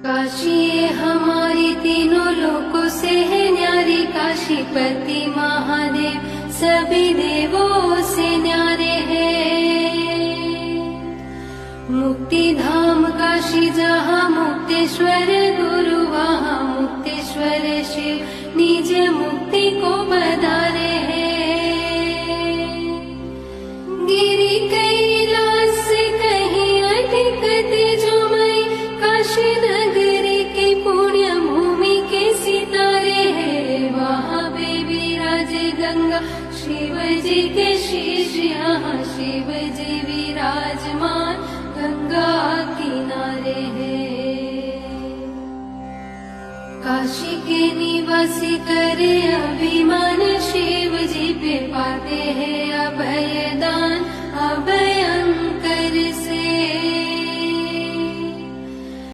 काशी ये हमारी तीनों लोकों से है न्यारी, काशीपति महादेव सभी देवों से न्यारे हैं। मुक्ति धाम काशी जहाँ मुक्तेश्वर गुरु, वहाँ मुक्तेश्वर शिव निज मुक्ति को बधारे हैं। गिरि कैलाश से कहीं अधिक तेजोमय, काशी नगरी के पुण्य भूमि के सितारे हैं। वहाँ पे विराजे गंगा शिव जी के शीश, यहाँ शिव जी विराजमान गंगा किनारे हैं। काशी के निवासी करे अभिमान, शिव जी पे पाते हैं अभय दान अभय